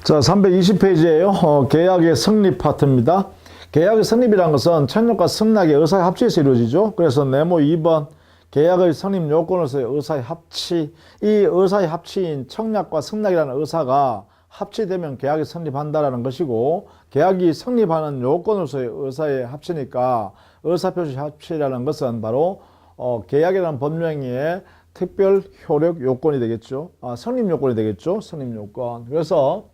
자, 320페이지에요. 계약의 성립 파트입니다. 계약의 성립이라는 것은 청약과 승낙의 의사의 합치에서 이루어지죠. 그래서 네모 2번 계약의 성립 요건으로서의 의사의 합치, 이 의사의 합치인 청약과 승낙이라는 의사가 합치되면 계약이 성립한다라는 것이고, 계약이 성립하는 요건으로서의 의사의 합치니까 의사표시 합치라는 것은 바로 계약이라는 법령의 특별 효력 요건이 되겠죠. 성립 요건이 되겠죠. 성립 요건. 그래서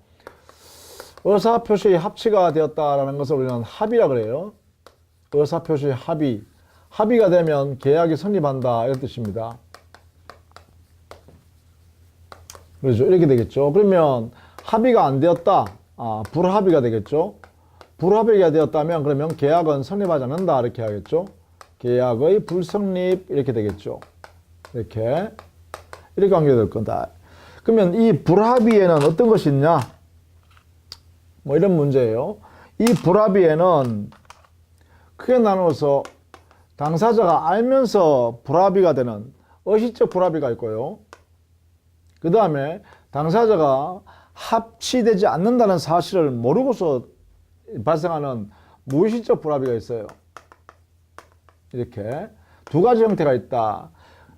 의사표시 합치가 되었다라는 것을 우리는 합의라 그래요. 의사표시 합의. 합의가 되면 계약이 성립한다 이런 뜻입니다. 그렇죠. 이렇게 되겠죠. 그러면 합의가 안 되었다. 불합의가 되겠죠. 불합의가 되었다면 그러면 계약은 성립하지 않는다 이렇게 하겠죠. 계약의 불성립 이렇게 되겠죠. 이렇게 관계될 거다. 그러면 이 불합의에는 어떤 것이 있냐? 뭐 이런 문제예요. 이 불합의에는 크게 나누어서 당사자가 알면서 불합의가 되는 의식적 불합의가 있고요. 그 다음에 당사자가 합치되지 않는다는 사실을 모르고서 발생하는 무의식적 불합의가 있어요. 이렇게 두 가지 형태가 있다.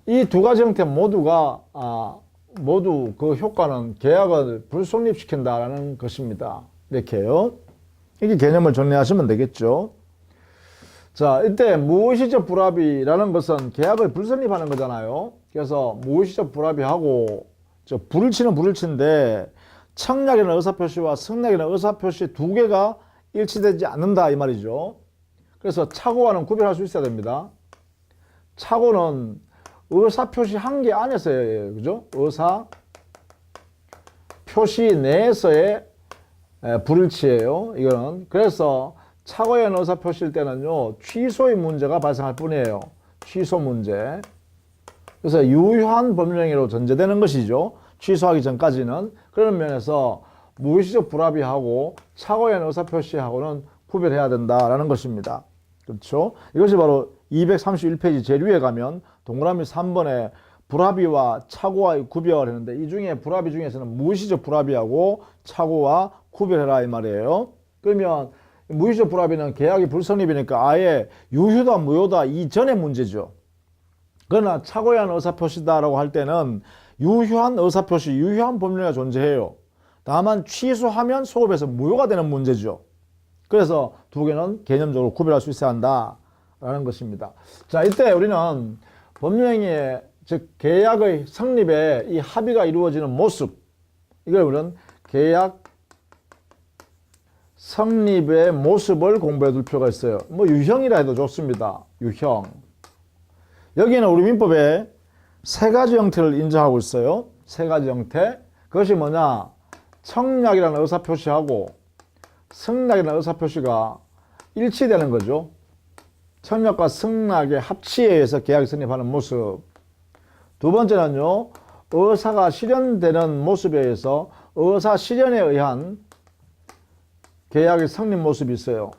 이 두 가지 형태 모두가 모두 그 효과는 계약을 불성립시킨다라는 것입니다. 이렇게요. 이게 개념을 정리하시면 되겠죠. 자, 이때 무의식적 불합의라는 것은 계약을 불성립하는 거잖아요. 그래서 무의식적 불합의하고 불을 치는데 청약이라는 의사표시와 승낙이라는 의사표시 두 개가 일치되지 않는다 이 말이죠. 그래서 착오와는 구별할 수 있어야 됩니다. 착오는 의사표시 한계 안에서의, 그죠? 의사표시 내에서의 불일치예요. 이거는. 그래서 착오에 의한 의사표시일 때는요, 취소의 문제가 발생할 뿐이에요. 취소 문제. 그래서 유효한 법령으로 전제되는 것이죠. 취소하기 전까지는. 그런 면에서 무의식적 불합의하고 착오에 의한 의사표시하고는 구별해야 된다라는 것입니다. 그렇죠? 이것이 바로 231페이지 제일 위에 가면 동그라미 3번에 불합의와 착오와의 구별했는데, 이 중에 불합의 중에서는 무의식적 불합의하고 착오와 구별해라 이 말이에요. 그러면 무의식적 불합의는 계약이 불성립이니까 아예 유효다 무효다 이전의 문제죠. 그러나 착오에 의한 의사표시다라고 할 때는 유효한 의사표시, 유효한 법령이 존재해요. 다만 취소하면 소급해서 무효가 되는 문제죠. 그래서 두 개는 개념적으로 구별할 수 있어야 한다라는 것입니다. 자, 이때 우리는 법령의 즉 계약의 성립에 이 합의가 이루어지는 모습, 이걸 우리는 계약 성립의 모습을 공부해 둘 필요가 있어요. 뭐 유형이라 해도 좋습니다. 유형. 여기는 우리 민법에 세 가지 형태를 인정하고 있어요. 세 가지 형태. 그것이 뭐냐? 청약이라는 의사표시하고 승낙이라는 의사표시가 일치되는 거죠. 청약과 승낙의 합치에 의해서 계약이 성립하는 모습. 두 번째는요, 의사가 실현되는 모습에 의해서 의사 실현에 의한 계약의 성립 모습이 있어요.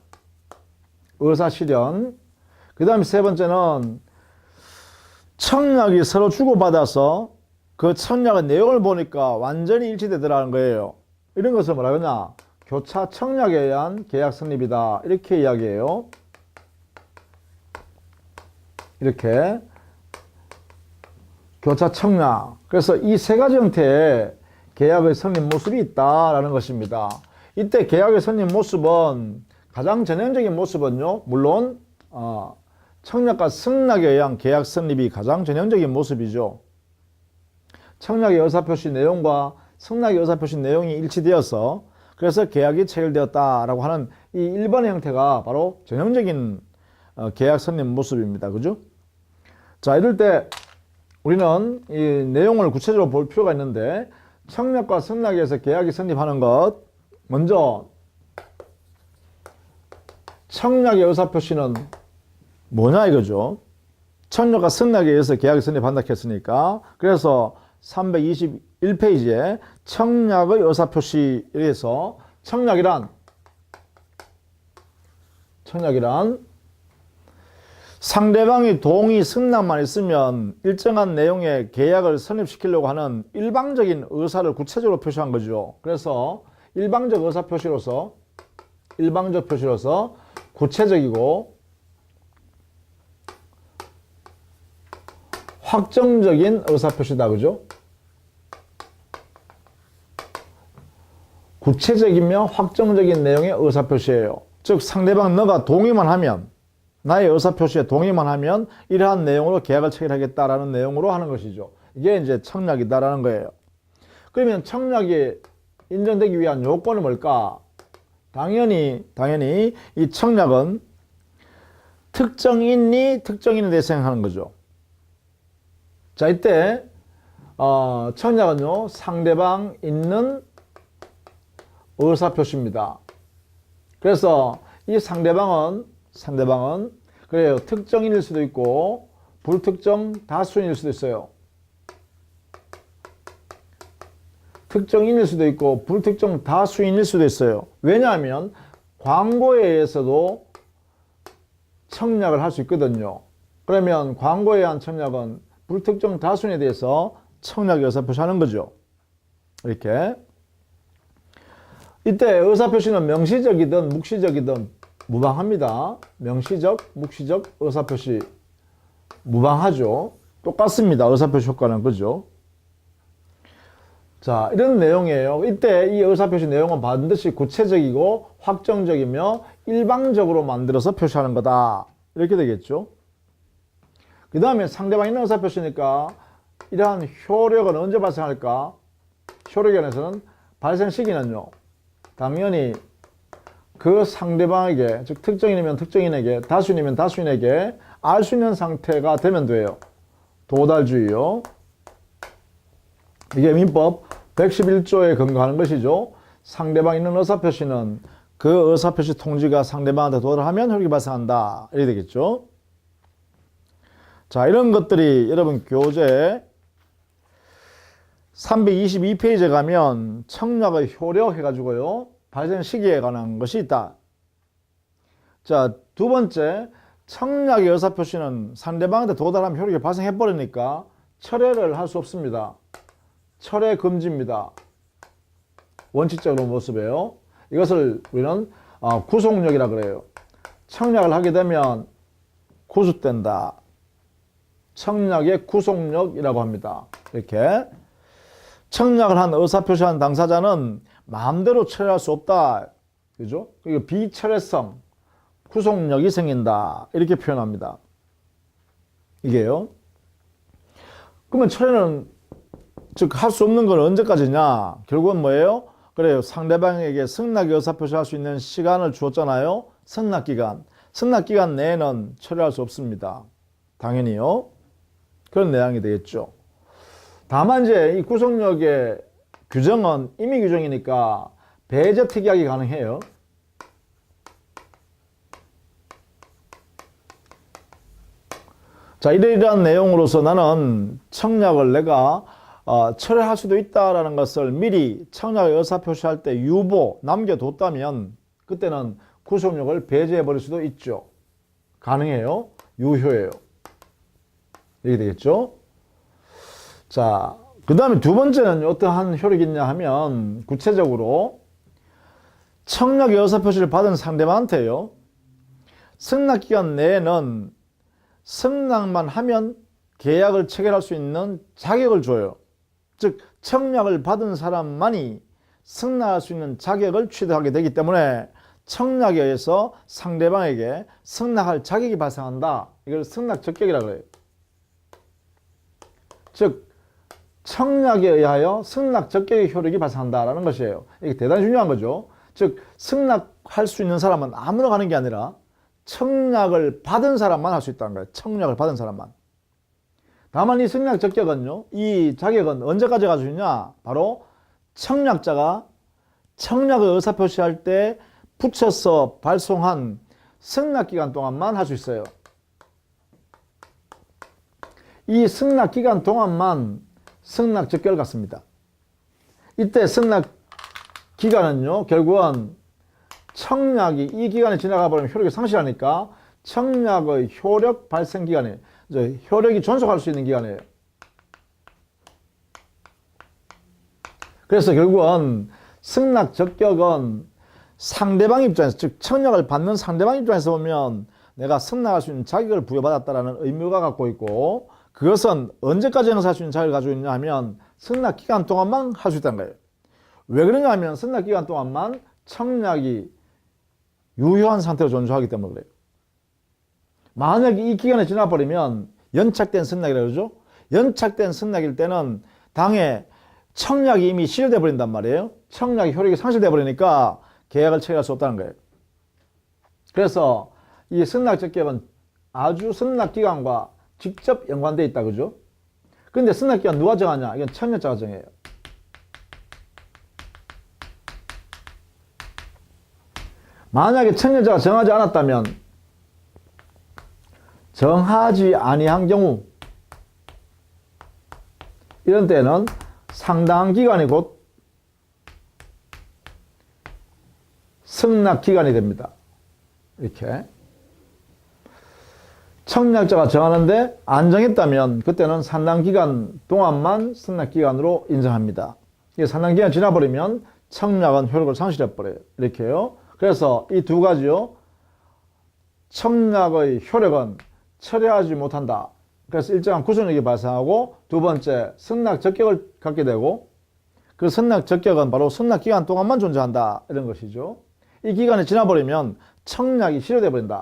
의사 실현. 그 다음에 세 번째는 청약이 서로 주고받아서 그 청약의 내용을 보니까 완전히 일치되더라는 거예요. 이런 것을 뭐라 그러냐? 교차 청약에 의한 계약 성립이다. 이렇게 이야기해요. 이렇게. 교차 청약. 그래서 이 세 가지 형태의 계약의 성립 모습이 있다라는 것입니다. 이때 계약의 성립 모습은 가장 전형적인 모습은요, 물론 청약과 승낙에 의한 계약 성립이 가장 전형적인 모습이죠. 청약의 의사표시 내용과 승낙의 의사표시 내용이 일치되어서 그래서 계약이 체결되었다라고 하는 이 1번의 형태가 바로 전형적인 계약 성립 모습입니다. 그죠? 자, 이럴 때 우리는 이 내용을 구체적으로 볼 필요가 있는데, 청약과 승낙에서 계약이 성립하는 것, 먼저 청약의 의사표시는 뭐냐 이거죠. 청약과 승낙에 의해서 계약이 성립한다 했으니까, 그래서 321페이지에 청약의 의사표시에 의해서 청약이란 상대방이 동의, 승낙만 있으면 일정한 내용의 계약을 성립시키려고 하는 일방적인 의사를 구체적으로 표시한 거죠. 그래서 일방적 의사표시로서 구체적이고 확정적인 의사표시다. 그죠? 구체적이며 확정적인 내용의 의사표시예요. 즉 상대방 너가 동의만 하면, 나의 의사표시에 동의만 하면 이러한 내용으로 계약을 체결하겠다라는 내용으로 하는 것이죠. 이게 이제 청약이다라는 거예요. 그러면 청약이 인정되기 위한 요건은 뭘까? 당연히 이 청약은 특정인이 특정인에 대해서 생각하는 거죠. 자, 이때 청약은요, 상대방 있는 의사표시입니다. 그래서 이 상대방은 그래요, 특정인일 수도 있고 불특정 다수인일 수도 있어요. 특정인일 수도 있고 불특정 다수인일 수도 있어요. 왜냐하면 광고에 의해서도 청약을 할 수 있거든요. 그러면 광고에 의한 청약은 불특정 다수인에 대해서 청약 의사표시하는 거죠. 이렇게. 이때 의사표시는 명시적이든 묵시적이든 무방합니다. 명시적, 묵시적 의사표시 무방하죠. 똑같습니다. 의사표시 효과는. 그죠? 자, 이런 내용이에요. 이때 이 의사표시 내용은 반드시 구체적이고 확정적이며 일방적으로 만들어서 표시하는 거다. 이렇게 되겠죠. 그 다음에 상대방이 있는 의사표시니까 이러한 효력은 언제 발생할까? 효력에 관해서는 발생 시기는요, 당연히 그 상대방에게, 즉 특정인이면 특정인에게, 다수인이면 다수인에게 알 수 있는 상태가 되면 돼요. 도달주의요. 이게 민법 111조에 근거하는 것이죠. 상대방 있는 의사표시는 그 의사표시 통지가 상대방한테 도달하면 효력이 발생한다. 이렇게 되겠죠. 자, 이런 것들이 여러분 교재 322페이지에 가면 청약의 효력 해가지고요, 발생 시기에 관한 것이 있다. 자, 두 번째, 청약의 의사표시는 상대방한테 도달하면 효력이 발생해버리니까 철회를 할 수 없습니다. 철회 금지입니다. 원칙적으로 모습이에요. 이것을 우리는 구속력이라 그래요. 청약을 하게 되면 구속된다. 청약의 구속력이라고 합니다. 이렇게. 청약을 한 의사표시한 당사자는 마음대로 철회할 수 없다. 그죠? 그리고 비철회성, 구속력이 생긴다. 이렇게 표현합니다. 이게요. 그러면 철회는, 즉, 할 수 없는 건 언제까지냐? 결국은 뭐예요? 그래요. 상대방에게 승낙의 의사표시 할 수 있는 시간을 주었잖아요. 승낙기간. 승낙기간 내에는 철회할 수 없습니다. 당연히요. 그런 내용이 되겠죠. 다만 이제 이 구속력의 규정은 임의 규정이니까 배제 특이하게 가능해요. 자, 이러한 내용으로서 나는 청약을 내가 철회할 수도 있다라는 것을 미리 청약의 의사표시할 때 유보 남겨뒀다면 그때는 구속력을 배제해 버릴 수도 있죠. 가능해요. 유효해요. 이렇게 되겠죠. 자, 그 다음에 두 번째는 어떠한 효력이 있냐 하면 구체적으로 청약의 의사표시를 받은 상대방한테요, 승낙기간 내에는 승낙만 하면 계약을 체결할 수 있는 자격을 줘요. 즉 청약을 받은 사람만이 승낙할 수 있는 자격을 취득하게 되기 때문에 청약에 의해서 상대방에게 승낙할 자격이 발생한다. 이걸 승낙적격이라고 해요. 즉 청약에 의하여 승낙적격의 효력이 발생한다라는 것이에요. 이게 대단히 중요한 거죠. 즉 승낙할 수 있는 사람은 아무나 가는 게 아니라 청약을 받은 사람만 할 수 있다는 거예요. 청약을 받은 사람만. 다만 이 승낙적격은요, 이 자격은 언제까지 가지고 있냐? 바로 청약자가 청약을 의사표시할 때 붙여서 발송한 승낙기간 동안만 할 수 있어요. 이 승낙기간 동안만 승낙적격을 갖습니다. 이때 승낙기간은요, 결국은 청약이 이 기간에 지나가 버리면 효력이 상실하니까 청약의 효력 발생 기간에 효력이 존속할 수 있는 기간이에요. 그래서 결국은 승낙 적격은 상대방 입장에서, 즉 청약을 받는 상대방 입장에서 보면 내가 승낙할 수 있는 자격을 부여받았다라는 의무가 갖고 있고, 그것은 언제까지 행사할 수 있는 자격을 가지고 있냐 하면 승낙 기간 동안만 할 수 있다는 거예요. 왜 그러냐 하면 승낙 기간 동안만 청약이 유효한 상태로 존재하기 때문에 그래요. 만약에 이 기간이 지나버리면 연착된 승낙이라고 그러죠. 연착된 승낙일 때는 당에 청약이 이미 실효돼 버린단 말이에요. 청약의 효력이 상실돼 버리니까 계약을 체결할 수 없다는 거예요. 그래서 이 승낙 적격은 아주 승낙 기간과 직접 연관되어 있다, 그죠? 근데 승낙 기간 누가 정하냐? 이건 청약자가 정해요. 만약에 청약자가 정하지 않았다면, 정하지 아니한 경우, 이런 때는 상당한 기간이 곧 승낙 기간이 됩니다. 이렇게. 청약자가 정하는데 안 정했다면 그때는 상당 기간 동안만 승낙 기간으로 인정합니다. 이게 상당 기간 지나버리면 청약은 효력을 상실해버려요. 이렇게요. 그래서 이 두 가지요. 청약의 효력은 철회하지 못한다. 그래서 일정한 구속력이 발생하고, 두 번째 승낙 적격을 갖게 되고, 그 승낙 적격은 바로 승낙 기간 동안만 존재한다, 이런 것이죠. 이 기간이 지나버리면 청약이 실효돼 버린다.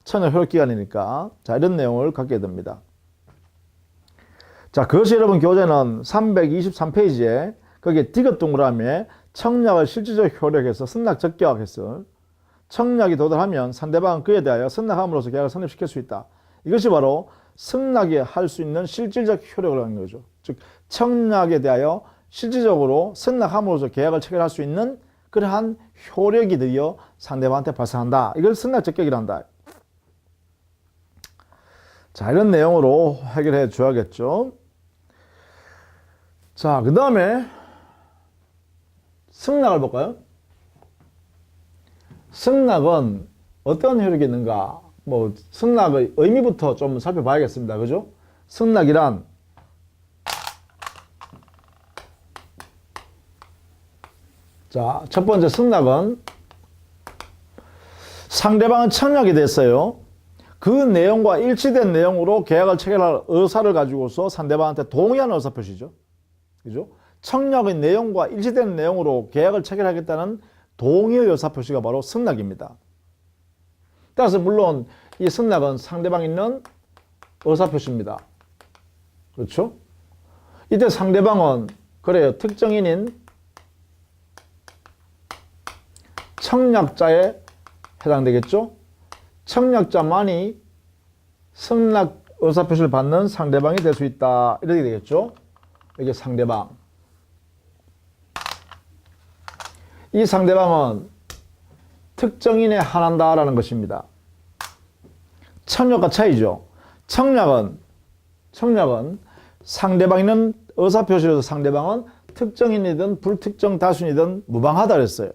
청약 효력 기간이니까. 자, 이런 내용을 갖게 됩니다. 자, 그것이 여러분 교재는 323페이지에 거기에 디귿 동그라미에 청약을 실질적 효력해서 승낙 적격해서 청약이 도달하면 상대방은 그에 대하여 승낙함으로써 계약을 성립시킬 수 있다. 이것이 바로 승낙이 할 수 있는 실질적 효력을 하는 거죠. 즉 청약에 대하여 실질적으로 승낙함으로써 계약을 체결할 수 있는 그러한 효력이 드디어 상대방한테 발생한다. 이걸 승낙 적격이란다. 자, 이런 내용으로 해결해 줘야겠죠. 자, 그 다음에 승낙을 볼까요? 승낙은 어떤 효력이 있는가? 뭐 승낙의 의미부터 좀 살펴봐야겠습니다. 그죠? 승낙이란 자, 첫 번째 승낙은 상대방은 청약이 됐어요. 그 내용과 일치된 내용으로 계약을 체결할 의사를 가지고서 상대방한테 동의하는 의사표시죠. 그죠? 청약의 내용과 일치된 내용으로 계약을 체결하겠다는 동의의 의사표시가 바로 승낙입니다. 따라서 물론 이 승낙은 상대방이 있는 의사표시입니다. 그렇죠? 이때 상대방은 그래요. 특정인인 청약자에 해당되겠죠? 청약자만이 승낙 의사표시를 받는 상대방이 될 수 있다. 이렇게 되겠죠? 이게 상대방. 이 상대방은 특정인에 한한다라는 것입니다. 청약과 차이죠. 청약은 상대방이 있는 의사표시로서 상대방은 특정인이든 불특정 다수이든 무방하다 그랬어요.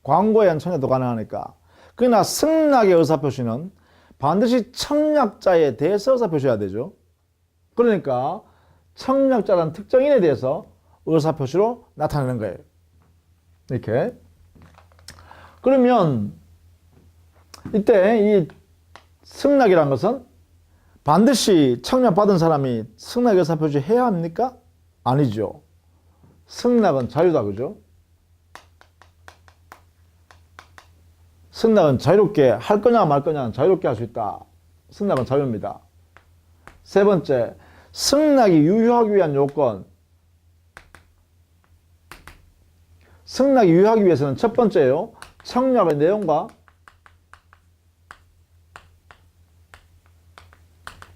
광고에 의한 청약도 가능하니까. 그러나 승낙의 의사표시는 반드시 청약자에 대해서 의사표시해야 되죠. 그러니까 청약자라는 특정인에 대해서 의사표시로 나타내는 거예요. 이렇게. 그러면 이때 이 승낙이란 것은 반드시 청약받은 사람이 승낙 의사표시 해야 합니까? 아니죠. 승낙은 자유다. 그죠? 승낙은 자유롭게 할 거냐 말 거냐는 자유롭게 할 수 있다. 승낙은 자유입니다. 세 번째, 승낙이 유효하기 위한 요건. 승낙이 유효하기 위해서는 첫 번째요. 청약의 내용과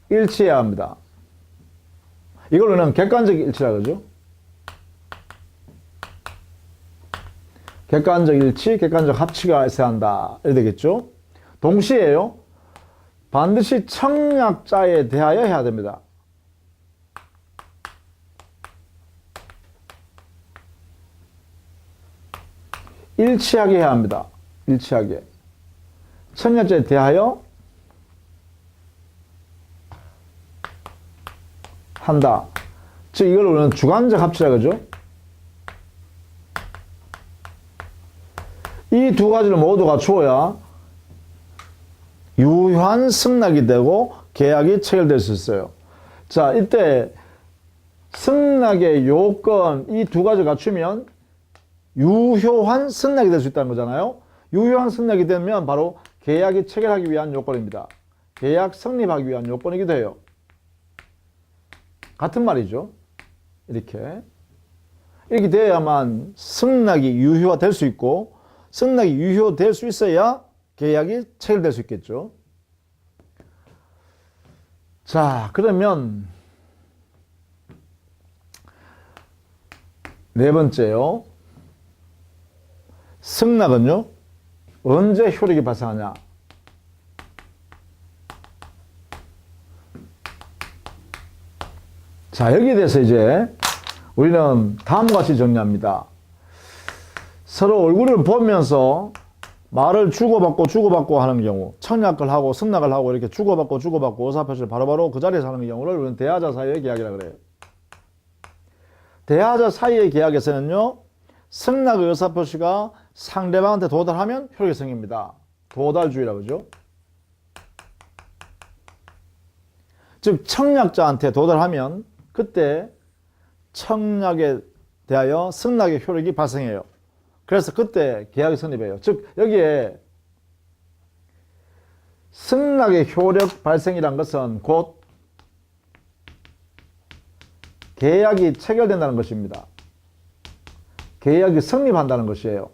일치해야 합니다. 이걸로는 객관적 일치라 그러죠. 객관적 일치, 객관적 합치가 있어야 한다. 이래 되겠죠. 동시에요. 반드시 청약자에 대하여 해야 됩니다. 일치하게 해야 합니다. 일치하게. 청약자에 대하여 한다. 즉 이걸 우리는 주관적 합치라 그러죠. 이 두 가지를 모두 갖추어야 유효한 승낙이 되고 계약이 체결될 수 있어요. 자, 이때 승낙의 요건 이 두 가지 갖추면 유효한 승낙이 될 수 있다는 거잖아요. 유효한 승낙이 되면 바로 계약이 체결하기 위한 요건입니다. 계약 성립하기 위한 요건이기도 해요. 같은 말이죠. 이렇게 돼야만 승낙이 유효화될 수 있고, 승낙이 유효될 수 있어야 계약이 체결될 수 있겠죠. 자, 그러면 네 번째요. 승낙은요, 언제 효력이 발생하냐? 자, 여기에 대해서 이제 우리는 다음과 같이 정리합니다. 서로 얼굴을 보면서 말을 주고받고 하는 경우, 청약을 하고 승낙을 하고 이렇게 주고받고 의사표시를 바로바로 그 자리에서 하는 경우를 우리는 대하자 사이의 계약이라고 그래요. 대하자 사이의 계약에서는요, 승낙의 의사표시가 상대방한테 도달하면 효력이 생깁니다. 도달주의라고 그러죠. 즉 청약자한테 도달하면 그때 청약에 대하여 승낙의 효력이 발생해요. 그래서 그때 계약이 성립해요. 즉 여기에 승낙의 효력 발생이란 것은 곧 계약이 체결된다는 것입니다. 계약이 성립한다는 것이에요.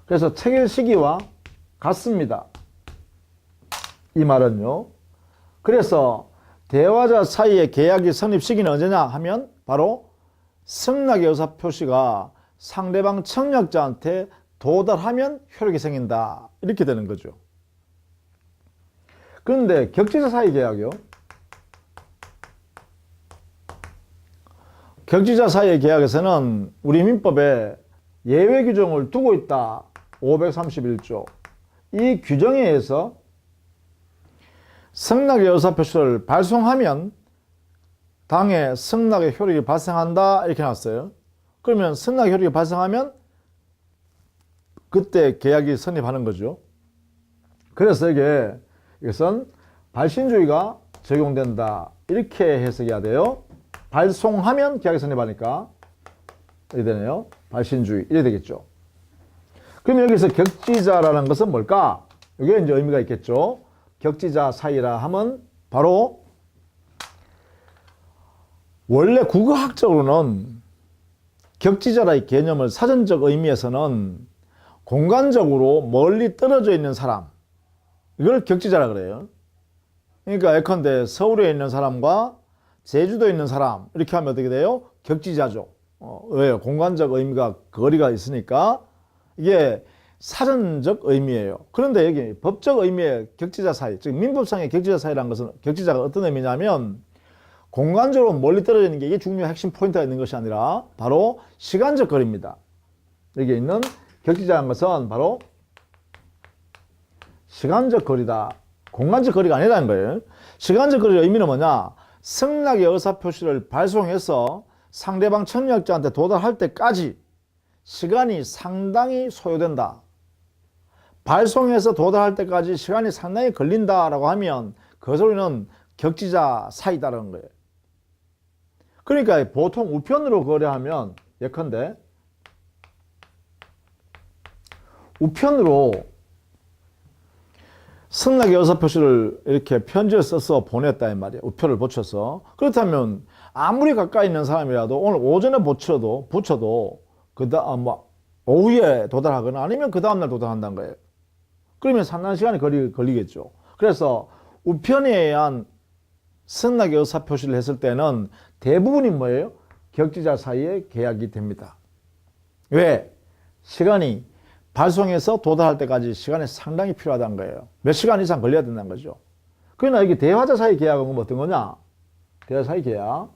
그래서 체결 시기와 같습니다. 이 말은요. 그래서 대화자 사이의 계약이 성립 시기는 언제냐 하면 바로 승낙의 의사표시가 상대방 청약자한테 도달하면 효력이 생긴다. 이렇게 되는 거죠. 그런데 격지자 사이 계약이요. 격지자 사이의 계약에서는 우리 민법에 예외 규정을 두고 있다. 531조. 이 규정에 의해서 승낙의 의사표시를 발송하면 당해 승낙의 효력이 발생한다. 이렇게 놨어요. 그러면 승낙의 효력이 발생하면 그때 계약이 성립하는 거죠. 그래서 이것은 발신주의가 적용된다. 이렇게 해석해야 돼요. 발송하면 계약이 성립하니까 이렇게 되네요. 발신주의 이렇게 되겠죠. 그럼 여기서 격지자라는 것은 뭘까? 이게 이제 의미가 있겠죠. 격지자 사이라 하면 바로 원래 국어학적으로는 격지자라의 개념을 사전적 의미에서는 공간적으로 멀리 떨어져 있는 사람, 이걸 격지자라 그래요. 그러니까 예컨대 서울에 있는 사람과 제주도에 있는 사람 이렇게 하면 어떻게 돼요? 격지자죠. 왜요? 공간적 의미가 거리가 있으니까 이게 사전적 의미예요. 그런데 여기 법적 의미의 격지자 사이, 즉 민법상의 격지자 사이라는 것은 격지자가 어떤 의미냐면 공간적으로 멀리 떨어져 있는 게 이게 중요한 핵심 포인트가 있는 것이 아니라 바로 시간적 거리입니다. 여기 있는 격지자라는 것은 바로 시간적 거리다. 공간적 거리가 아니라는 거예요. 시간적 거리의 의미는 뭐냐? 승낙의 의사표시를 발송해서 상대방 청약자한테 도달할 때까지 시간이 상당히 소요된다. 발송해서 도달할 때까지 시간이 상당히 걸린다라고 하면 그 소리는 격지자 사이다라는 거예요. 그러니까 보통 우편으로 거래하면 예컨대 우편으로 승낙의 의사표시를 이렇게 편지를 써서 보냈다 이 말이에요. 우편을 붙여서. 그렇다면 아무리 가까이 있는 사람이라도 오늘 오전에 붙여도 오후에 도달하거나 아니면 그 다음날 도달한다는 거예요. 그러면 상당한 시간이 걸리겠죠. 그래서 우편에 의한 승낙의 의사표시를 했을 때는 대부분이 뭐예요? 격지자 사이에 계약이 됩니다. 왜? 시간이 발송해서 도달할 때까지 시간이 상당히 필요하다는 거예요. 몇 시간 이상 걸려야 된다는 거죠. 그러나 이게 대화자 사이 계약은 어떤 거냐? 대화자 사이 계약.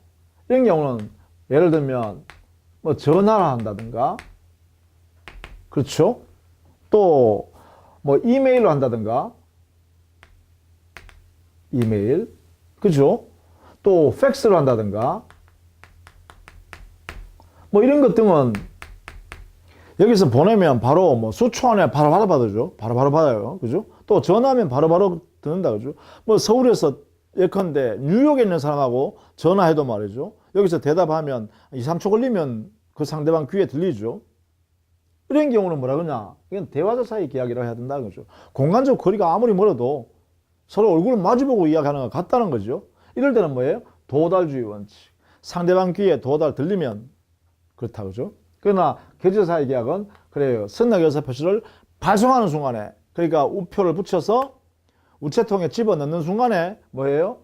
이런 경우는 예를 들면 뭐 전화를 한다든가, 그렇죠? 또 뭐 이메일로 한다든가, 이메일, 그죠? 또 팩스로 한다든가, 뭐 이런 것 등은 여기서 보내면 바로 뭐 수초 안에 바로 받아죠. 바로 받아요. 그죠? 또 전화하면 바로 듣는다. 그죠? 뭐 서울에서 예컨대 뉴욕에 있는 사람하고 전화해도 말이죠. 여기서 대답하면 2, 3초 걸리면 그 상대방 귀에 들리죠. 이런 경우는 뭐라 그러냐? 이건 대화자 사이 계약이라고 해야 된다는 거죠. 공간적 거리가 아무리 멀어도 서로 얼굴을 마주보고 이야기하는 것 같다는 거죠. 이럴 때는 뭐예요? 도달주의 원칙. 상대방 귀에 도달 들리면 그렇다 그죠? 그러나 계좌 사이 계약은 그래요. 승낙 의사 표시를 발송하는 순간에, 그러니까 우표를 붙여서 우체통에 집어넣는 순간에 뭐예요?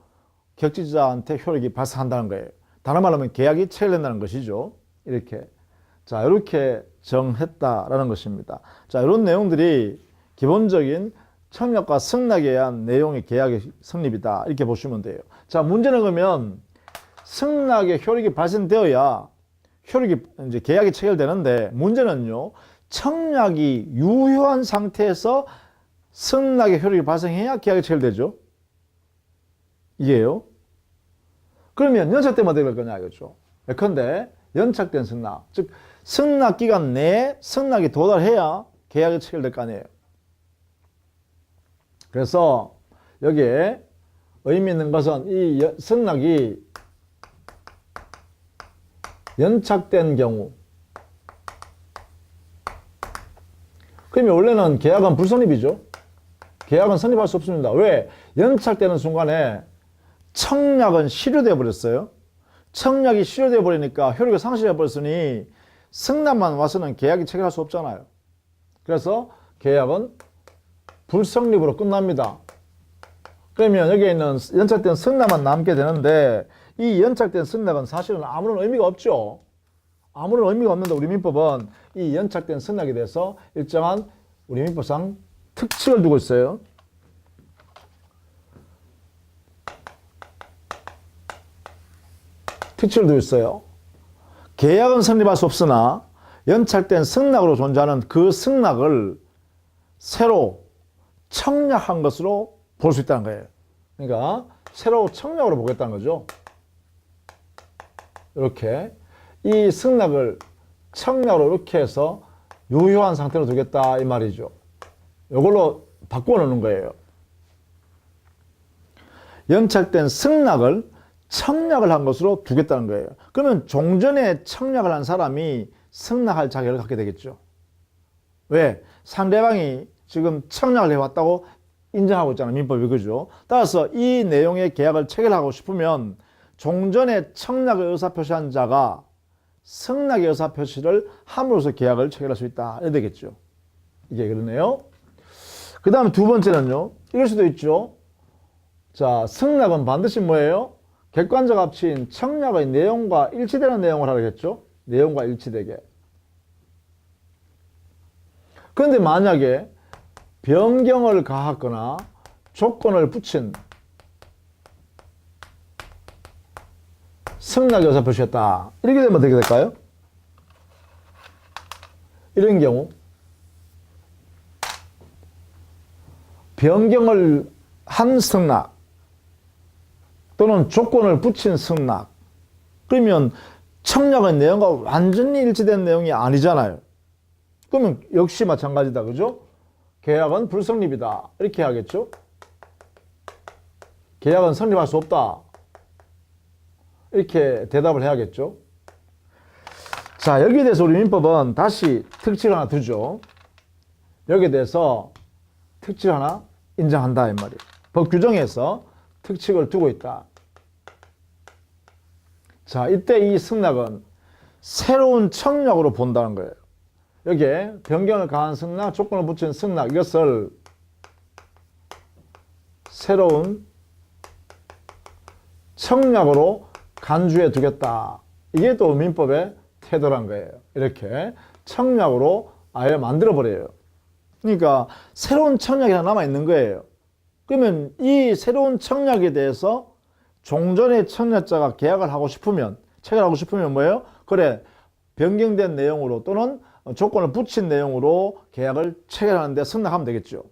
격지자한테 효력이 발생한다는 거예요. 다른 말로 하면 계약이 체결된다는 것이죠. 이렇게. 자, 이렇게 정했다라는 것입니다. 자, 이런 내용들이 기본적인 청약과 승낙에 의한 내용의 계약의 성립이다. 이렇게 보시면 돼요. 자, 문제는 그러면 승낙의 효력이 발생되어야 효력이 이제 계약이 체결되는데, 문제는요, 청약이 유효한 상태에서 승낙의 효력이 발생해야 계약이 체결되죠. 이게요. 그러면 연착되면 어떻게 될 거냐 이거죠. 예컨대 연착된 승낙, 즉 승낙 기간 내에 승낙이 도달해야 계약이 체결될 거 아니에요. 그래서 여기에 의미 있는 것은 이 승낙이 연착된 경우, 그러면 원래는 계약은 불성립이죠. 계약은 성립할 수 없습니다. 왜? 연착되는 순간에 청약은 실효되어 버렸어요. 청약이 실효되어 버리니까 효력을 상실해 버렸으니 승낙만 와서는 계약이 체결할 수 없잖아요. 그래서 계약은 불성립으로 끝납니다. 그러면 여기에 있는 연착된 승낙만 남게 되는데, 이 연착된 승낙은 사실은 아무런 의미가 없죠. 아무런 의미가 없는데 우리 민법은 이 연착된 승낙에 대해서 일정한 우리 민법상 특칙을 두고 있어요. 특칙을 두고 있어요. 계약은 성립할 수 없으나 연착된 승낙으로 존재하는 그 승낙을 새로 청약한 것으로 볼 수 있다는 거예요. 그러니까 새로 청약으로 보겠다는 거죠. 이렇게 이 승낙을 청약으로 이렇게 해서 유효한 상태로 두겠다 이 말이죠. 이걸로 바꿔 놓는 거예요. 연착된 승낙을 청약을 한 것으로 두겠다는 거예요. 그러면 종전에 청약을 한 사람이 승낙할 자격을 갖게 되겠죠. 왜? 상대방이 지금 청약을 해왔다고 인정하고 있잖아요. 민법이. 그죠? 따라서 이 내용의 계약을 체결하고 싶으면 종전에 청약의 의사표시한 자가 승낙의 의사표시를 함으로써 계약을 체결할 수 있다. 이래 되겠죠. 이게 그러네요. 그 다음에 두 번째는요. 이럴 수도 있죠. 자, 승낙은 반드시 뭐예요? 객관적 합치인 청약의 내용과 일치되는 내용을 하겠죠. 내용과 일치되게. 그런데 만약에 변경을 가하거나 조건을 붙인 승낙 의사표시했다. 이렇게 되면 어떻게 될까요? 이런 경우 변경을 한 승낙 또는 조건을 붙인 승낙, 그러면 청약의 내용과 완전히 일치된 내용이 아니잖아요. 그러면 역시 마찬가지다. 그죠? 계약은 불성립이다. 이렇게 하겠죠? 계약은 성립할 수 없다. 이렇게 대답을 해야겠죠? 자, 여기에 대해서 우리 민법은 다시 특칙을 하나 두죠. 여기에 대해서 특칙을 하나 인정한다 이 말이에요. 법 규정에서 특칙을 두고 있다. 자, 이때 이 승낙은 새로운 청약으로 본다는 거예요. 여기에 변경을 가한 승낙, 조건을 붙인 승낙, 이것을 새로운 청약으로 간주해 두겠다. 이게 또 민법의 태도란 거예요. 이렇게 청약으로 아예 만들어버려요. 그러니까 새로운 청약이 하나 남아있는 거예요. 그러면 이 새로운 청약에 대해서 종전의 청약자가 계약을 하고 싶으면, 체결하고 싶으면 뭐예요? 그래, 변경된 내용으로 또는 조건을 붙인 내용으로 계약을 체결하는데 승낙하면 되겠죠.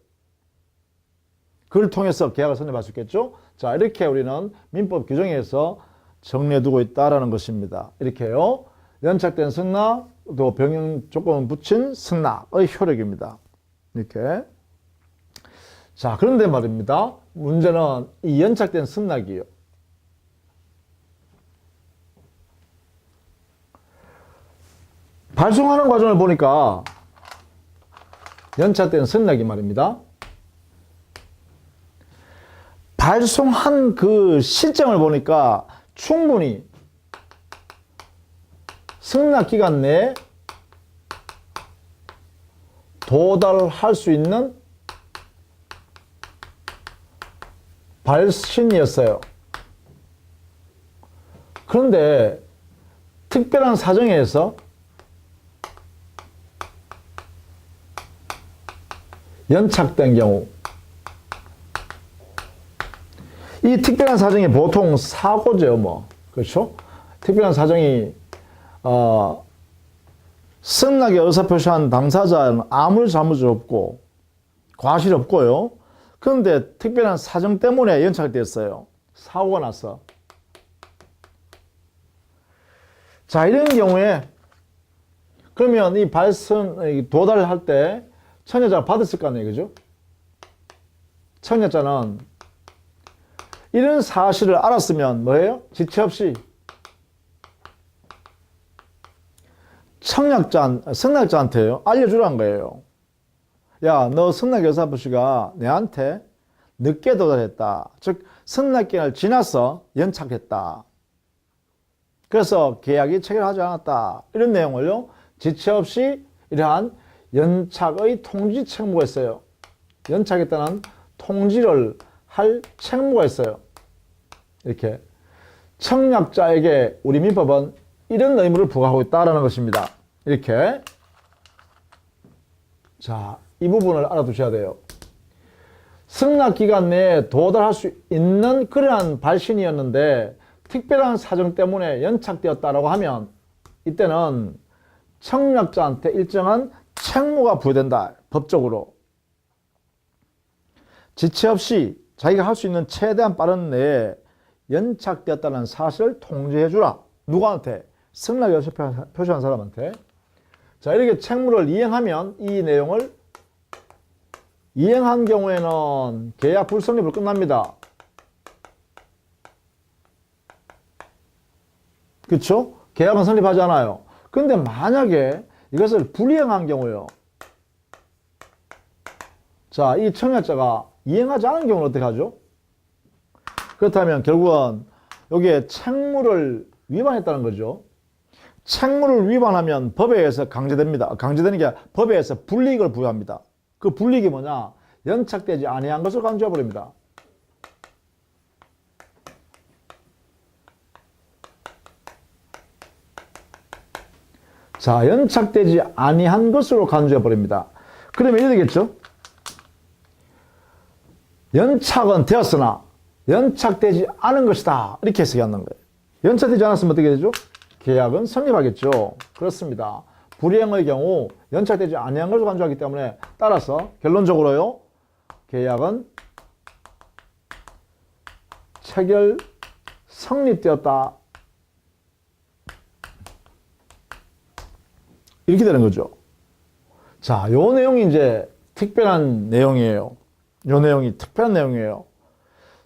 그걸 통해서 계약을 성립할 수 있겠죠. 자, 이렇게 우리는 민법 규정에서 정리해두고 있다라는 것입니다. 이렇게요. 연착된 승낙, 또 병행 조건을 붙인 승낙의 효력입니다. 이렇게. 자, 그런데 말입니다. 문제는 이 연착된 승낙이에요. 발송하는 과정을 보니까 연착된 승낙이 말입니다. 발송한 그 시점을 보니까 충분히 승낙 기간 내에 도달할 수 있는 발신이었어요. 그런데 특별한 사정에 의해서 연착된 경우, 이 특별한 사정이 보통 사고죠, 뭐. 그렇죠? 특별한 사정이, 승낙에 의사표시한 당사자는 아무 잘못이 없고, 과실이 없고요. 그런데 특별한 사정 때문에 연착됐어요. 사고가 났어. 자, 이런 경우에, 그러면 이 발선, 도달을 할 때, 청약자가 받았을 거 아니에요, 그죠? 청약자는 이런 사실을 알았으면 뭐예요? 지체 없이 승낙자한테요, 알려주라는 거예요. 야, 너 승낙 의사표시가 내한테 늦게 도달했다. 즉, 승낙기간을 지나서 연착했다. 그래서 계약이 체결하지 않았다. 이런 내용을요, 지체 없이 이러한 연착의 통지 책무가 있어요. 연착했다는 통지를 할 책무가 있어요. 이렇게. 청약자에게 우리 민법은 이런 의무를 부과하고 있다는 것입니다. 이렇게. 자, 이 부분을 알아두셔야 돼요. 승낙기간 내에 도달할 수 있는 그러한 발신이었는데 특별한 사정 때문에 연착되었다라고 하면 이때는 청약자한테 일정한 책무가 부여된다. 법적으로. 지체 없이 자기가 할 수 있는 최대한 빠른 내에 연착되었다는 사실을 통지해 주라. 누구한테? 승낙에 표시한 사람한테. 자, 이렇게 책무를 이행하면 이 내용을 이행한 경우에는 계약 불성립으로 끝납니다. 그렇죠? 계약은 성립하지 않아요. 근데 만약에 이것을 불이행한 경우요. 자, 이 청약자가 이행하지 않은 경우는 어떻게 하죠? 그렇다면 결국은 여기에 책무를 위반했다는 거죠. 책무를 위반하면 법에 의해서 강제됩니다. 강제되는 게 법에 의해서 불이익을 부여합니다. 그 불이익이 뭐냐? 연착되지 아니한 것을 간주해 버립니다. 자, 연착되지 아니한 것으로 간주해 버립니다. 그러면 이렇게 되겠죠? 연착은 되었으나 연착되지 않은 것이다. 이렇게 해석하는 거예요. 연착되지 않았으면 어떻게 되죠? 계약은 성립하겠죠. 그렇습니다. 불이행의 경우 연착되지 아니한 것으로 간주하기 때문에 따라서 결론적으로요. 계약은 체결 성립되었다. 이렇게 되는 거죠. 자, 요 내용이 이제 특별한 내용이에요. 요 내용이 특별한 내용이에요.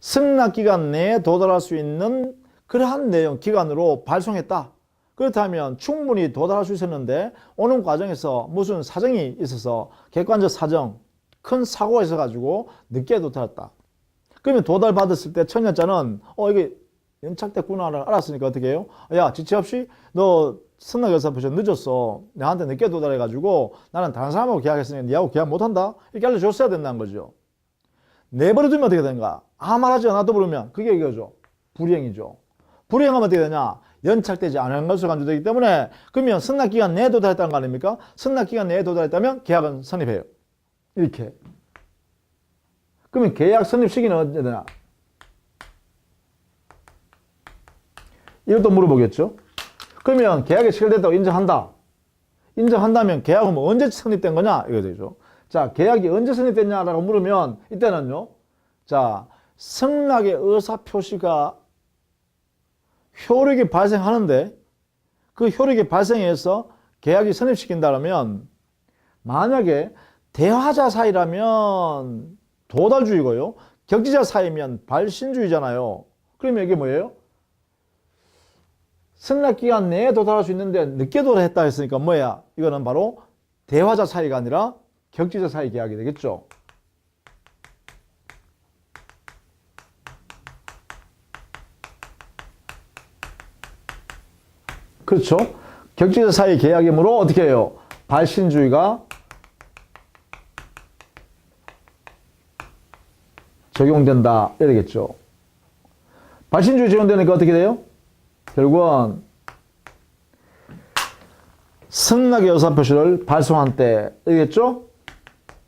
승낙기간 내에 도달할 수 있는 그러한 내용, 기간으로 발송했다. 그렇다면 충분히 도달할 수 있었는데 오는 과정에서 무슨 사정이 있어서 객관적 사정, 큰 사고가 있어가지고 늦게 도달했다. 그러면 도달받았을 때 청약자는 이게 연착됐구나를 알았으니까 어떻게 해요? 야, 지체 없이 너 승낙 의사표시 늦었어. 나한테 늦게 도달해가지고 나는 다른 사람하고 계약했으니까 니하고 계약 못한다. 이렇게 알려줬어야 된다는 거죠. 내버려두면 어떻게 되는가? 아무 말하지 않아도 부르면 그게 이거죠. 불이행이죠. 불이행하면 어떻게 되냐? 연착되지 않은 것으로 간주되기 때문에 그러면 승낙기간 내에 도달했다는 거 아닙니까? 승낙기간 내에 도달했다면 계약은 성립해요. 이렇게. 그러면 계약 성립 시기는 언제 되나? 이것도 물어보겠죠. 그러면 계약이 체결됐다고 인정한다. 인정한다면 계약은 뭐 언제 성립된 거냐? 이거 되죠. 자, 계약이 언제 성립됐냐라고 물으면 이때는요. 자, 승낙의 의사표시가 효력이 발생하는데 그 효력이 발생해서 계약이 성립시킨다면 만약에 대화자 사이라면 도달주의고요. 격지자 사이면 발신주의잖아요. 그러면 이게 뭐예요? 승낙기간 내에 도달할 수 있는데 늦게 도달했다 했으니까 뭐야? 이거는 바로 대화자 사이가 아니라 격지자 사이 계약이 되겠죠. 그렇죠. 격지자 사이 계약이므로 어떻게 해요? 발신주의가 적용된다. 이러겠죠. 발신주의 적용되니까 어떻게 돼요? 결국은 승낙의 의사표시를 발송한 때, 알겠죠?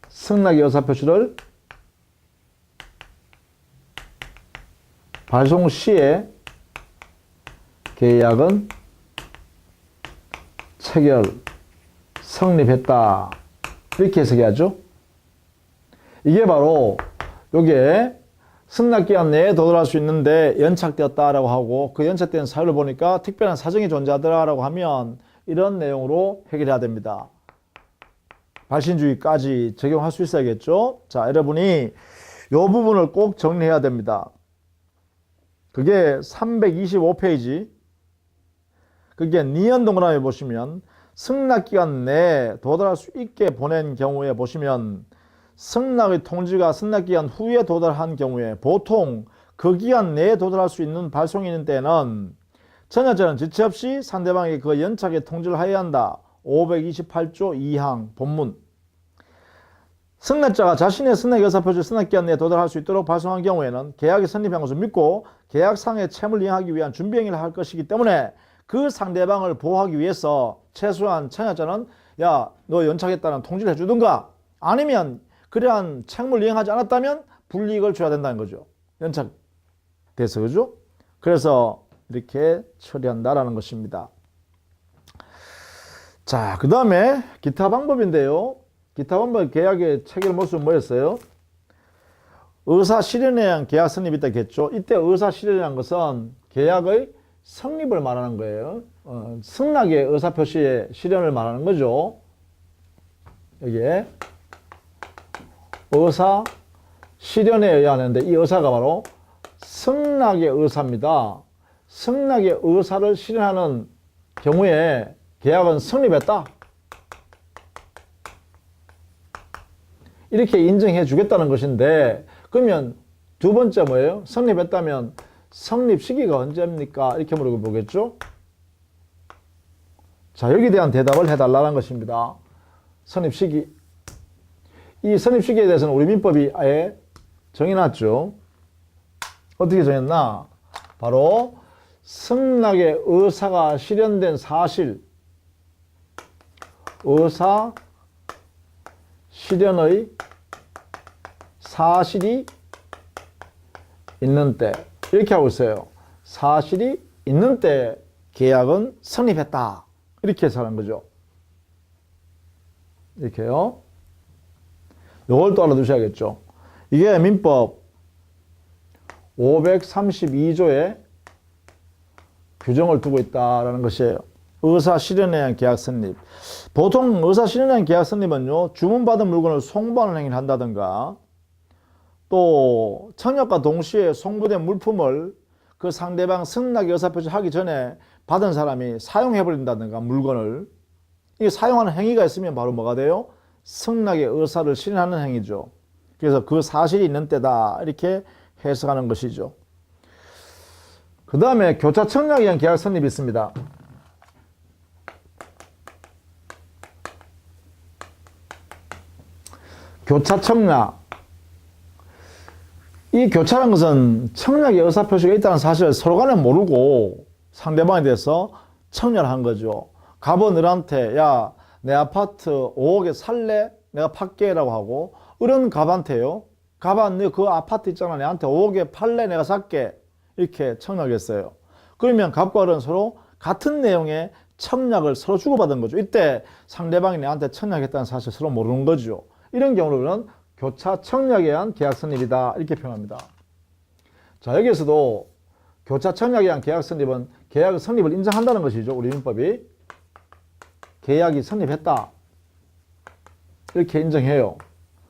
승낙의 의사표시를 발송 시에 계약은 체결, 성립했다. 이렇게 해석해야죠. 이게 바로 요게 승낙기간 내에 도달할 수 있는데 연착되었다라고 하고 그 연착된 사유를 보니까 특별한 사정이 존재하더라라고 하면 이런 내용으로 해결해야 됩니다. 발신주의까지 적용할 수 있어야겠죠. 자, 여러분이 요 부분을 꼭 정리해야 됩니다. 그게 325페이지. 그게 니은 동그라미 보시면 승낙기간 내에 도달할 수 있게 보낸 경우에 보시면 승낙의 통지가 승낙기간 후에 도달한 경우에 보통 그 기간 내에 도달할 수 있는 발송이 있는 때는 청약자는 지체 없이 상대방에게 그 연착의 통지를 하여야 한다. 528조 2항 본문. 승낙자가 자신의 승낙 의사표시 승낙기간 내에 도달할 수 있도록 발송한 경우에는 계약이 성립한 것을 믿고 계약상의 채무를 이행하기 위한 준비 행위를 할 것이기 때문에 그 상대방을 보호하기 위해서 최소한 청약자는 야, 너 연착했다는 통지를 해주든가 아니면 그러한 채무를 이행하지 않았다면 불이익을 줘야 된다는 거죠. 연착돼서, 그죠? 그래서 이렇게 처리한다라는 것입니다. 자, 그 다음에 기타 방법인데요. 기타 방법 계약의 체결 모습은 뭐였어요? 의사 실현에 의한 계약 성립이 있다 했죠. 이때 의사 실현이라는 것은 계약의 성립을 말하는 거예요. 승낙의 의사표시의 실현을 말하는 거죠. 여기에 의사 실현에 의하는데 이 의사가 바로 승낙의 의사입니다. 승낙의 의사를 실현하는 경우에 계약은 성립했다. 이렇게 인정해 주겠다는 것인데 그러면 두 번째 뭐예요? 성립했다면 성립 시기가 언제입니까? 이렇게 물어보겠죠? 자, 여기에 대한 대답을 해달라는 것입니다. 성립 시기. 이 성립 시기에 대해서는 우리 민법이 아예 정해놨죠. 어떻게 정했나? 바로 승낙의 의사가 실현된 사실, 의사 실현의 사실이 있는 때 이렇게 하고 있어요. 사실이 있는 때 계약은 성립했다. 이렇게 해서 하는 거죠. 이렇게요. 이걸 또 알아두셔야겠죠. 이게 민법 532조에 규정을 두고 있다는 것이에요. 의사 실현에 의한 계약 성립. 보통 의사 실현에 의한 계약 성립은요, 주문받은 물건을 송부하는 행위를 한다든가, 또 청약과 동시에 송부된 물품을 그 상대방 승낙의 의사표시 하기 전에 받은 사람이 사용해버린다든가 물건을, 이게 사용하는 행위가 있으면 바로 뭐가 돼요? 승낙의 의사를 실현하는 행위죠. 그래서 그 사실이 있는 때다 이렇게 해석하는 것이죠. 그 다음에 교차 청약에 의한 계약 성립이 있습니다. 교차 청약. 이 교차라는 것은 청약의 의사표시가 있다는 사실을 서로 간에 모르고 상대방에 대해서 청약을 한 거죠. 갑은 을한테 야, 내 아파트 5억에 살래? 내가 팔게 라고 하고, 을은 갑한테요. 갑아, 너 그 아파트 있잖아. 내한테 5억에 팔래? 내가 살게. 이렇게 청약했어요. 그러면 갑과 을은 서로 같은 내용의 청약을 서로 주고받은 거죠. 이때 상대방이 내한테 청약했다는 사실을 서로 모르는 거죠. 이런 경우는 교차 청약에 의한 계약 성립이다. 이렇게 표현합니다. 자, 여기에서도 교차 청약에 의한 계약 성립은 계약 성립을 인정한다는 것이죠. 우리 민법이. 계약이 성립했다. 이렇게 인정해요.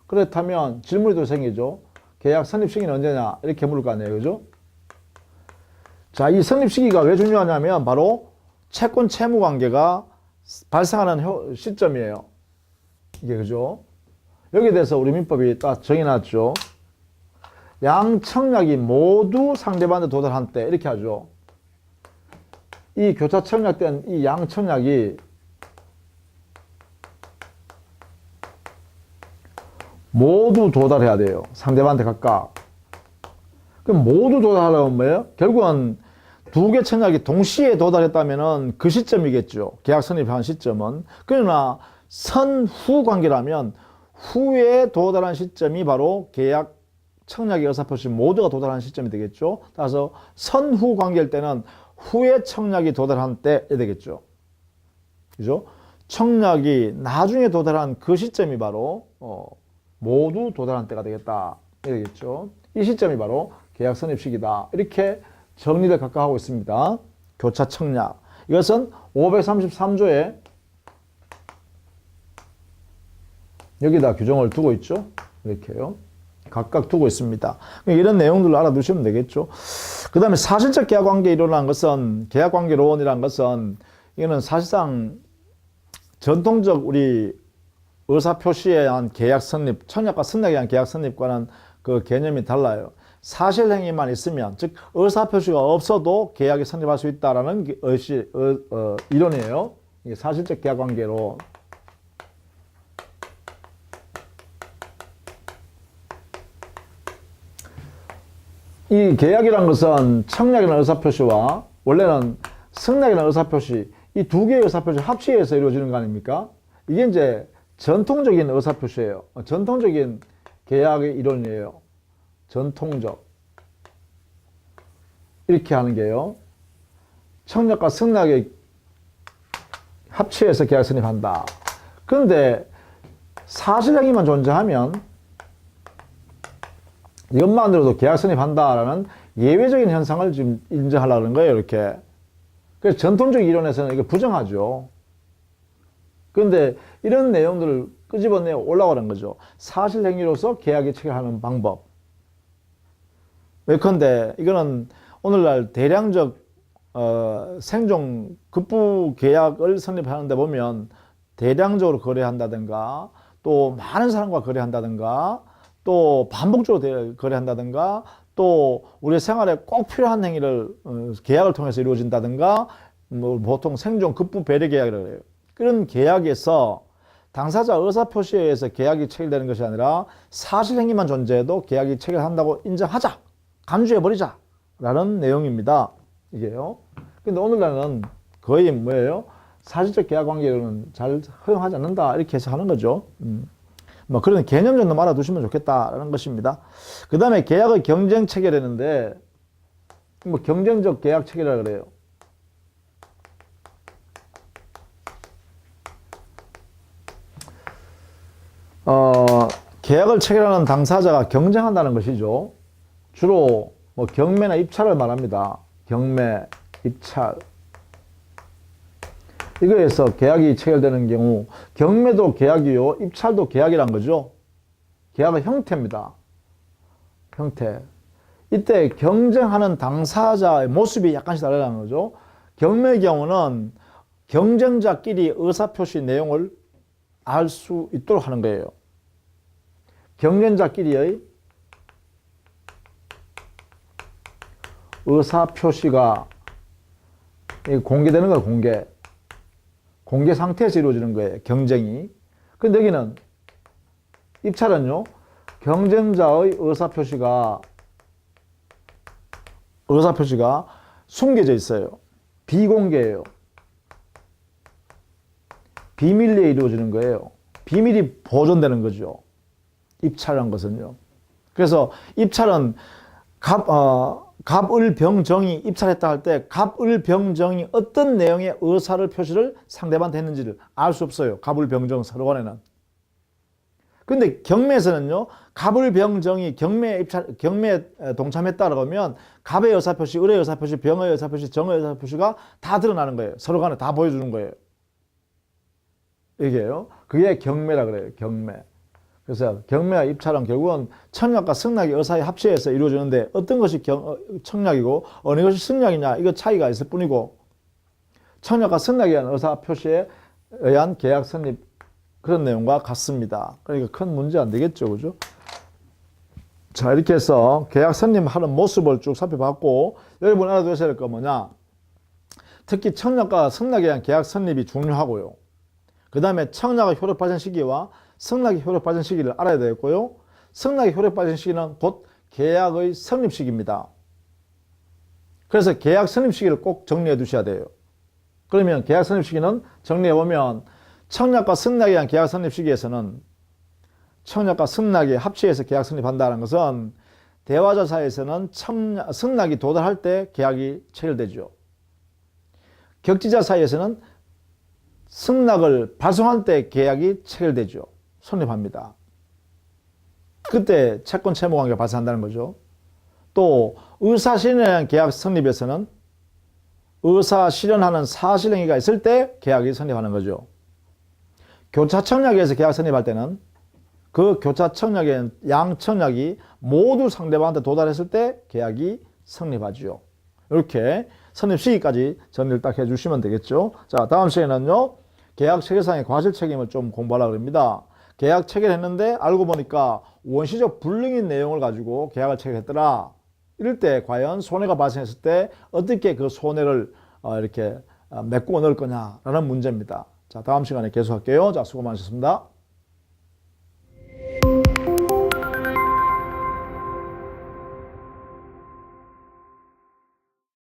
그렇다면 질문이 또 생기죠. 계약 성립 시기는 언제냐? 이렇게 물을 거 아니에요. 그죠? 자, 이 성립 시기가 왜 중요하냐면 바로 채권 채무 관계가 발생하는 시점이에요. 이게 그죠? 여기에 대해서 우리 민법이 딱 정해놨죠. 양청약이 모두 상대방한테 도달한 때 이렇게 하죠. 이 교차 청약된 이 양청약이 모두 도달해야 돼요. 상대방한테 각각. 그럼 모두 도달하려면 뭐예요? 결국은 두 개 청약이 동시에 도달했다면은 그 시점이겠죠. 계약 성립한 시점은. 그러나 선후 관계라면 후에 도달한 시점이 바로 계약 청약의 의사표시 모두가 도달한 시점이 되겠죠. 따라서 선후 관계일 때는 후에 청약이 도달한 때 되겠죠. 그죠? 청약이 나중에 도달한 그 시점이 바로 모두 도달한 때가 되겠다. 되겠죠. 이 시점이 바로 계약 성립 시기다. 이렇게 정리를 각각 하고 있습니다. 교차 청약. 이것은 533조에 여기다 규정을 두고 있죠. 이렇게요. 각각 두고 있습니다. 이런 내용들을 알아두시면 되겠죠. 그 다음에 사실적 계약관계에 일어난 것은, 계약관계로원이라는 것은, 이거는 사실상 전통적 우리 의사표시에 의한 계약 성립, 청약과 승낙에 의한 계약 성립과는 그 개념이 달라요. 사실행위만 있으면, 즉 의사표시가 없어도 계약이 성립할 수 있다라는 이론이에요. 이게 사실적 계약관계로. 이 계약이란 것은 청약이라는 의사표시와 원래는 승낙이라는 의사표시, 이 두 개의 의사표시 합치해서 이루어지는 거 아닙니까? 이게 이제 전통적인 의사표시예요. 전통적인 계약의 이론이에요. 전통적. 이렇게 하는 게요. 청약과 승낙의 합치해서 계약 성립한다. 그런데 사실행위만 존재하면 이것만으로도 계약 성립한다라는 예외적인 현상을 지금 인정하려는 거예요. 이렇게. 그래서 전통적 이론에서는 이거 부정하죠. 그런데 이런 내용들을 끄집어내 올라가는 거죠. 사실행위로서 계약이 체결하는 방법. 예컨대 이거는 오늘날 대량적 생존 급부 계약을 성립하는데 보면 대량적으로 거래한다든가 또 많은 사람과 거래한다든가 또 반복적으로 거래한다든가 또 우리 생활에 꼭 필요한 행위를 계약을 통해서 이루어진다든가 뭐 보통 생존 급부 배려 계약이라고 해요. 그런 계약에서 당사자 의사표시에 의해서 계약이 체결되는 것이 아니라 사실행위만 존재해도 계약이 체결한다고 인정하자, 간주해버리자 라는 내용입니다. 이게요. 근데 오늘날은 거의 뭐예요? 사실적 계약관계로는 잘 허용하지 않는다 이렇게 해서 하는 거죠. 뭐 그런 개념 정도 알아두시면 좋겠다라는 것입니다. 그 다음에 계약의 경쟁 체결했는데 뭐 경쟁적 계약 체결이라 그래요. 계약을 체결하는 당사자가 경쟁한다는 것이죠. 주로 뭐 경매나 입찰을 말합니다. 경매, 입찰. 이거에서 계약이 체결되는 경우 경매도 계약이요, 입찰도 계약이란 거죠. 계약의 형태입니다. 형태. 이때 경쟁하는 당사자의 모습이 약간씩 다르다는 거죠. 경매의 경우는 경쟁자끼리 의사표시 내용을 알 수 있도록 하는 거예요. 경쟁자끼리의 의사표시가 공개되는 거예요. 공개 상태에서 이루어지는 거예요. 경쟁이. 근데 여기는 입찰은요. 경쟁자의 의사표시가 숨겨져 있어요. 비공개예요. 비밀리에 이루어지는 거예요. 비밀이 보존되는 거죠. 입찰이란 것은요. 그래서 입찰은 갑을병정이 입찰했다 할 때 갑을병정이 어떤 내용의 의사를 표시를 상대방한테 했는지를 알 수 없어요. 갑을병정 서로 간에는. 근데 경매에서는요. 갑을병정이 경매에 동참했다라고 하면 갑의 의사표시, 을의 의사표시, 병의 의사표시, 정의 의사표시가 다 드러나는 거예요. 서로 간에 다 보여주는 거예요. 이게요. 그게 경매라 그래요. 경매. 그래서 경매와 입찰은 결국은 청약과 승낙이 의사의 합치에서 이루어지는데 어떤 것이 청약이고 어느 것이 승낙이냐 이거 차이가 있을 뿐이고 청약과 승낙에 의한 의사 표시에 의한 계약 성립 그런 내용과 같습니다. 그러니까 큰 문제 안 되겠죠. 그죠? 자, 이렇게 해서 계약 성립하는 모습을 쭉 살펴봤고 여러분 알아두셔야 될 거 뭐냐. 특히 청약과 승낙에 의한 계약 성립이 중요하고요. 그 다음에 청약의 효력 발생 시기와 승낙의 효력 발생 시기를 알아야 되겠고요. 승낙의 효력 발생 시기는 곧 계약의 성립 시기입니다. 그래서 계약 성립 시기를 꼭 정리해 두셔야 돼요. 그러면 계약 성립 시기는 정리해 보면 청약과 승낙에 의한 계약 성립 시기에서는 청약과 승낙이 합치해서 계약 성립한다는 것은 대화자 사이에서는 승낙이 도달할 때 계약이 체결되죠. 격지자 사이에서는 승낙을 발송할 때 계약이 체결되죠. 성립합니다. 그때 채권 채무 관계가 발생한다는 거죠. 또 의사실현에 의한 계약 성립에서는 의사실현하는 사실행위가 있을 때 계약이 성립하는 거죠. 교차청약에서 계약 성립할 때는 그 교차청약의 양청약이 모두 상대방한테 도달했을 때 계약이 성립하죠. 이렇게 성립 시기까지 정리를 딱 해주시면 되겠죠. 자, 다음 시간에는요. 계약 체결상의 과실 책임을 좀 공부하려고 합니다. 계약 체결했는데 알고 보니까 원시적 불능인 내용을 가지고 계약을 체결했더라. 이럴 때 과연 손해가 발생했을 때 어떻게 그 손해를 이렇게 메꾸어 넣을 거냐라는 문제입니다. 자, 다음 시간에 계속할게요. 자, 수고 많으셨습니다.